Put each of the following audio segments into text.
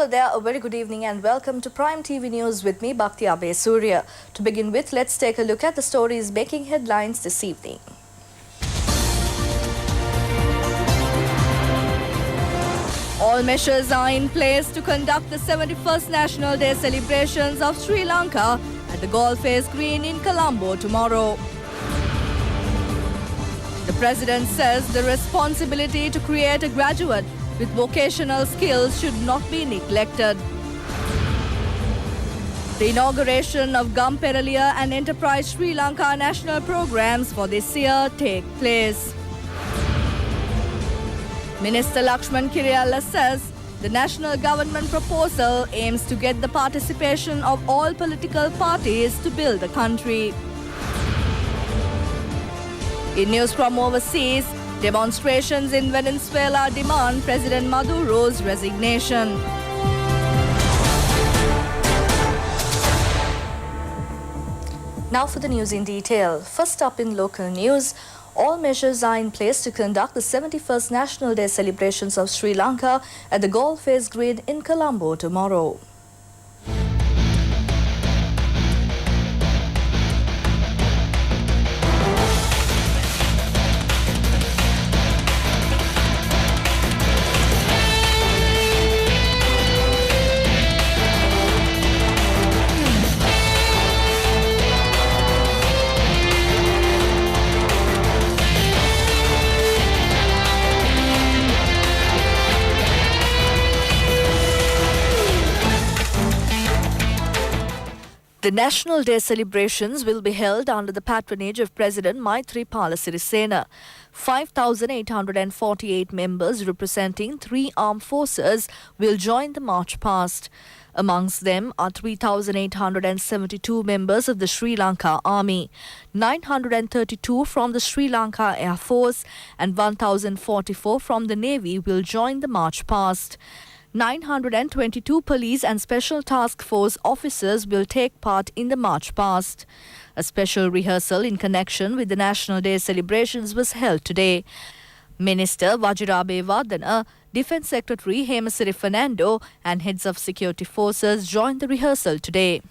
Hello there, a very good evening and welcome to Prime TV News with me, Bhakti Abe Surya. To begin with, let's take a look at the stories making headlines this evening. All measures are in place to conduct the 71st National Day celebrations of Sri Lanka at the Golf Face Green in Colombo tomorrow. The President says the responsibility to create a graduate with vocational skills should not be neglected. The inauguration of Gamperaliya and Enterprise Sri Lanka national programs for this year take place. Minister Lakshman Kiriyalla says the national government proposal aims to get the participation of all political parties to build the country. In news from overseas, demonstrations in Venezuela demand President Maduro's resignation. Now for the news in detail. First up in local news, all measures are in place to conduct the 71st National Day celebrations of Sri Lanka at the Golf Face Green in Colombo tomorrow. The National Day celebrations will be held under the patronage of President Maithripala Sirisena. 5,848 members representing 3 armed forces will join the march past. Amongst them are 3,872 members of the Sri Lanka Army, 932 from the Sri Lanka Air Force and 1,044 from the Navy will join the march past. 922 police and special task force officers will take part in the march past. A special rehearsal in connection with the National Day celebrations was held today. Minister Vajirabe Vardana, Defence Secretary Hemasiri Fernando and heads of security forces joined the rehearsal today.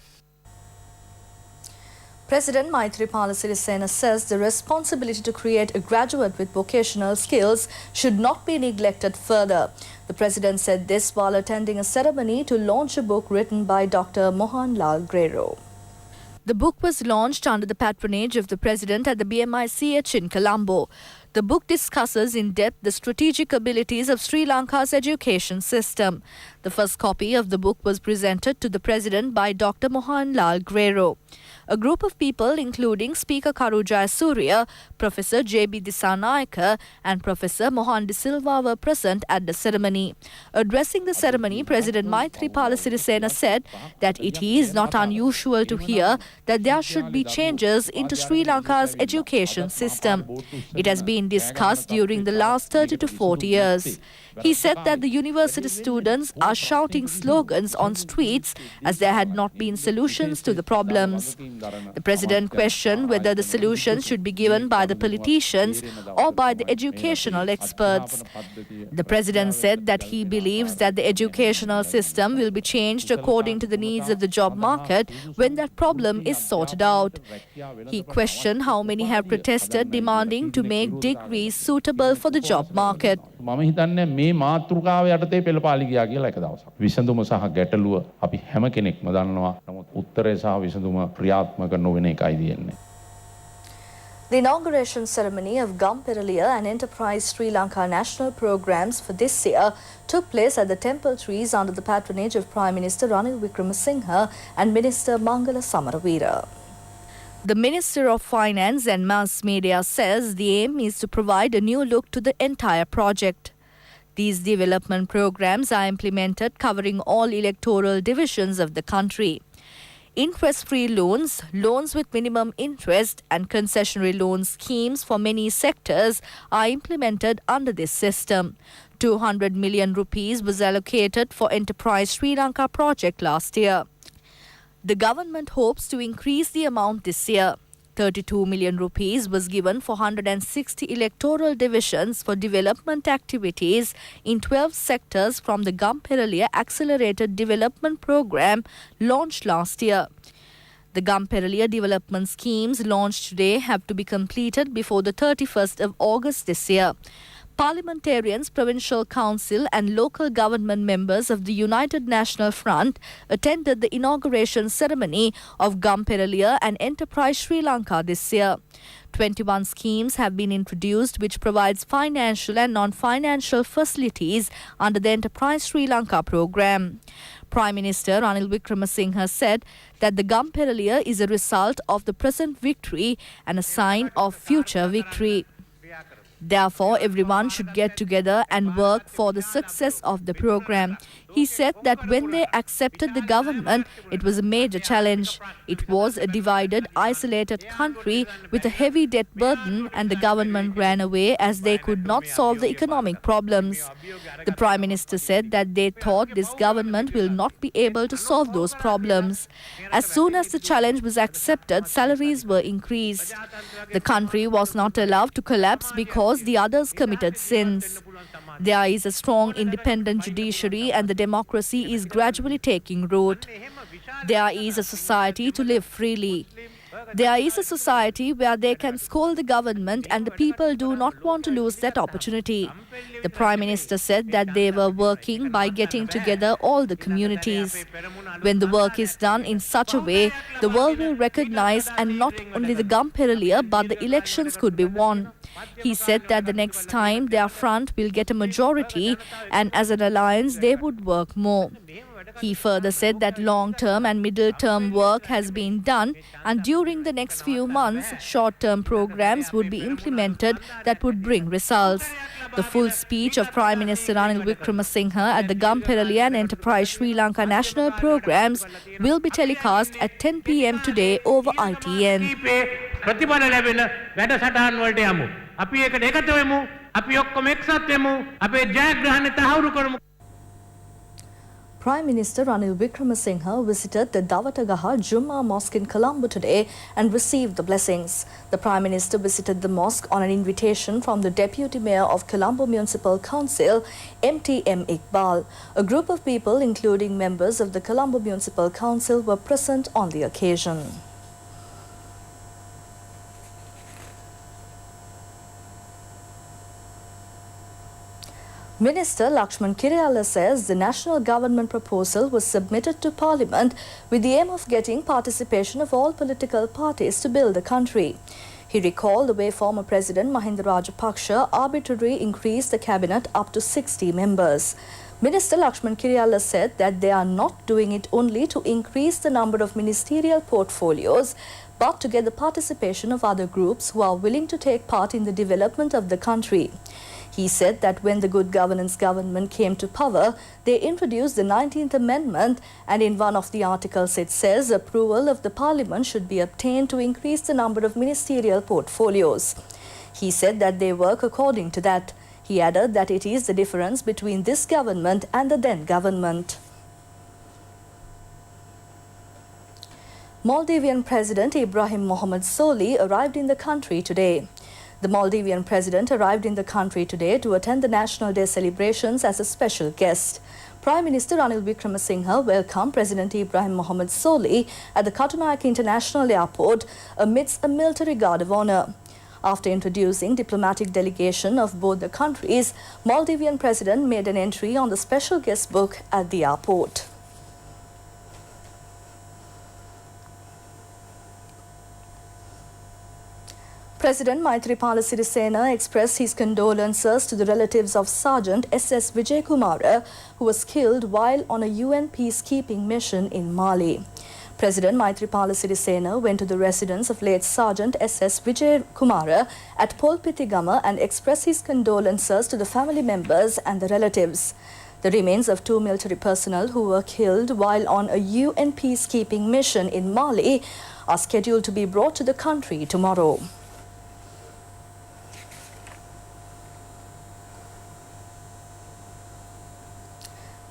President Maithripala Sirisena says the responsibility to create a graduate with vocational skills should not be neglected further. The President said this while attending a ceremony to launch a book written by Dr. Mohanlal Grero. The book was launched under the patronage of the President at the BMICH in Colombo. The book discusses in depth the strategic abilities of Sri Lanka's education system. The first copy of the book was presented to the President by Dr. Mohanlal Grero. A group of people including Speaker Karu Jayasuriya, Professor J.B. Disanayake and Professor Mohan De Silva were present at the ceremony. Addressing the ceremony, President Maithripala Sirisena said that it is not unusual to hear that there should be changes into Sri Lanka's education system. It has been discussed during the last 30 to 40 years. He said that the university students are shouting slogans on streets as there had not been solutions to the problems. The President questioned whether the solutions should be given by the politicians or by the educational experts. The President said that he believes that the educational system will be changed according to the needs of the job market when that problem is sorted out. He questioned how many have protested demanding to make degrees suitable for the job market. මේ මාතෘකාව යටතේ පෙළපාලි ගියා කියලා එක දවසක්. විසඳුම සහ ගැටලුව අපි හැම කෙනෙක්ම දන්නවා. නමුත් උත්තරය සහ විසඳුම ක්‍රියාත්මක නොවන එකයි තියෙන්නේ. The inauguration ceremony of Gamperaliya and Enterprise Sri Lanka national programs for this year took place at the Temple Trees under the patronage of Prime Minister Ranil Wickremesinghe and Minister Mangala Samaravira. The Minister of Finance and Mass Media says the aim is to provide a new look to the entire project. These development programs are implemented covering all electoral divisions of the country. Interest-free loans, loans with minimum interest and concessionary loan schemes for many sectors are implemented under this system. 200 million rupees was allocated for Enterprise Sri Lanka project last year. The government hopes to increase the amount this year. 32 million rupees was given for 160 electoral divisions for development activities in 12 sectors from the Gamperaliya Accelerated Development Programme launched last year. The Gamperaliya development schemes launched today have to be completed before the 31st of August this year. Parliamentarians, Provincial Council and local government members of the United National Front attended the inauguration ceremony of Gamperaliya and Enterprise Sri Lanka this year. 21 schemes have been introduced which provides financial and non-financial facilities under the Enterprise Sri Lanka programme. Prime Minister Ranil Wickremesinghe said that the Gamperaliya is a result of the present victory and a sign of future victory. Therefore, everyone should get together and work for the success of the program. He said that when they accepted the government, it was a major challenge. It was a divided, isolated country with a heavy debt burden, and the government ran away as they could not solve the economic problems. The Prime Minister said that they thought this government will not be able to solve those problems. As soon as the challenge was accepted, salaries were increased. The country was not allowed to collapse because the others committed sins. There is a strong independent judiciary and the democracy is gradually taking root. There is a society to live freely. There is a society where they can scold the government and the people do not want to lose that opportunity. The Prime Minister said that they were working by getting together all the communities. When the work is done in such a way, the world will recognize and not only the Gamperaliya but the elections could be won. He said that the next time their front will get a majority and as an alliance they would work more. He further said that long-term and middle-term work has been done and during the next few months, short-term programs would be implemented that would bring results. The full speech of Prime Minister Ranil Wickremesinghe at the Gamperaliya and Enterprise Sri Lanka national programs will be telecast at 10 p.m. today over ITN. අපි ඒකට එකතු වෙමු අපි ඔක්කොම එක්සත් වෙමු අපේ ජයග්‍රහණය තහවුරු කරමු. Prime Minister Ranil Wickremesinghe visited the Davatagaha Jummah Mosque in Colombo today and received the blessings. The Prime Minister visited the mosque on an invitation from the Deputy Mayor of Colombo Municipal Council, MTM Iqbal. A group of people, including members of the Colombo Municipal Council, were present on the occasion. Minister Lakshman Kiriyala says the national government proposal was submitted to Parliament with the aim of getting participation of all political parties to build the country. He recalled the way former President Mahinda Rajapaksa arbitrarily increased the cabinet up to 60 members. Minister Lakshman Kiriyala said that they are not doing it only to increase the number of ministerial portfolios, but to get the participation of other groups who are willing to take part in the development of the country. He said that when the Good Governance government came to power, they introduced the 19th Amendment, and in one of the articles it says approval of the Parliament should be obtained to increase the number of ministerial portfolios. He said that they work according to that. He added that it is the difference between this government and the then government. Maldivian President Ibrahim Mohamed Soli arrived in the country today. The Maldivian president arrived in the country today to attend the National Day celebrations as a special guest. Prime Minister Ranil Wickremesinghe welcomed President Ibrahim Mohamed Soli at the Katunayak International Airport amidst a military guard of honor. After introducing diplomatic delegation of both the countries, Maldivian president made an entry on the special guest book at the airport. President Maithripala Sirisena expressed his condolences to the relatives of Sergeant S.S. Vijay Kumara, who was killed while on a UN peacekeeping mission in Mali. President Maithripala Sirisena went to the residence of late Sergeant S.S. Vijay Kumara at Polpitigama and expressed his condolences to the family members and the relatives. The remains of 2 military personnel who were killed while on a UN peacekeeping mission in Mali are scheduled to be brought to the country tomorrow.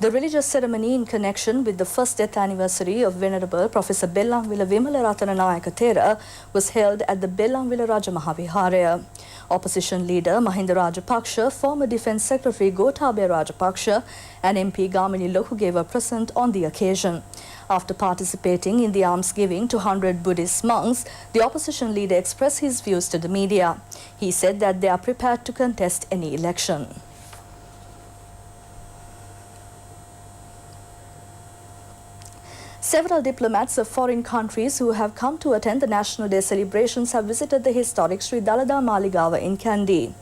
The religious ceremony in connection with the first death anniversary of Venerable Professor Bellanwila Vimalaratana Nayaka Thera was held at the Bellanwila Raja Mahaviharaya. Opposition leader Mahinda Rajapaksa, former Defence Secretary Gotabaya Rajapaksa and MP Gamini Lokuge were present on the occasion. After participating in the almsgiving to 100 Buddhist monks, the opposition leader expressed his views to the media. He said that they are prepared to contest any election. Several diplomats of foreign countries who have come to attend the National Day celebrations have visited the historic Sri Dalada Maligawa in Kandy.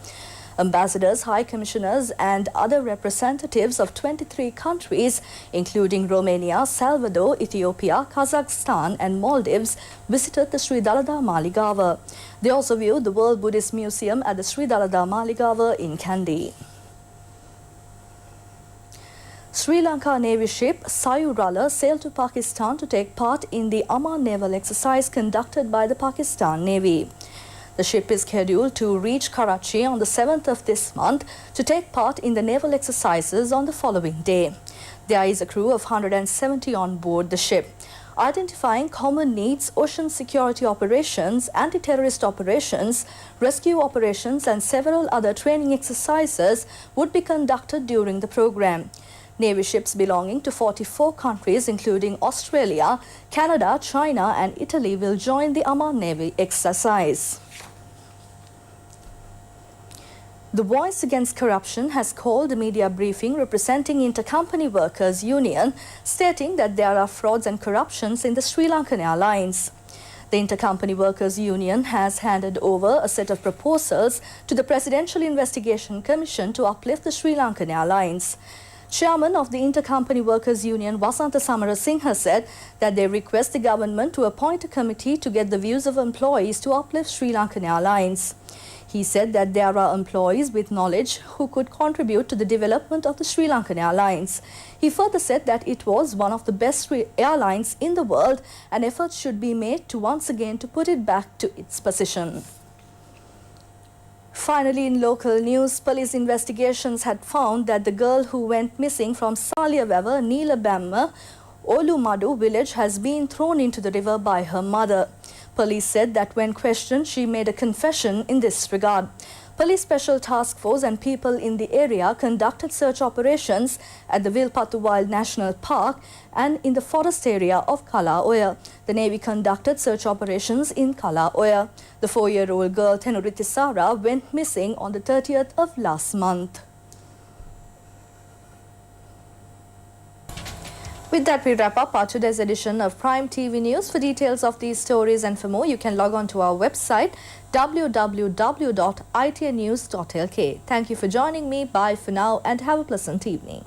Ambassadors, high commissioners and other representatives of 23 countries, including Romania, Salvador, Ethiopia, Kazakhstan and Maldives, visited the Sri Dalada Maligawa. They also viewed the World Buddhist Museum at the Sri Dalada Maligawa in Kandy. Sri Lanka Navy ship Sayurala sailed to Pakistan to take part in the Aman naval exercise conducted by the Pakistan Navy. The ship is scheduled to reach Karachi on the 7th of this month to take part in the naval exercises on the following day. There is a crew of 170 on board the ship. Identifying common needs, ocean security operations, anti-terrorist operations, rescue operations and several other training exercises would be conducted during the program. Navy ships belonging to 44 countries including Australia, Canada, China and Italy will join the Aman Navy exercise. The Voice Against Corruption has called a media briefing representing Intercompany Workers Union, stating that there are frauds and corruptions in the Sri Lankan Airlines. The Intercompany Workers Union has handed over a set of proposals to the Presidential Investigation Commission to uplift the Sri Lankan Airlines. Chairman of the Intercompany Workers Union, Vasanta Samarasinghe, said that they request the government to appoint a committee to get the views of employees to uplift Sri Lankan Airlines. He said that there are employees with knowledge who could contribute to the development of the Sri Lankan Airlines. He further said that it was one of the best airlines in the world and efforts should be made to once again to put it back to its position. Finally, in local news, police investigations had found that the girl who went missing from Saliawewa, Neelabamma, Olumadu village has been thrown into the river by her mother. Police said that when questioned, she made a confession in this regard. Police Special Task Force and people in the area conducted search operations at the Vilpattu Wild National Park and in the forest area of Kala Oya. The Navy conducted search operations in Kala Oya. The 4-year-old girl Tenuritisara went missing on the 30th of last month. With that, we wrap up our today's edition of Prime TV News. For details of these stories and for more, you can log on to our website www.itnews.lk. Thank you for joining me. Bye for now and have a pleasant evening.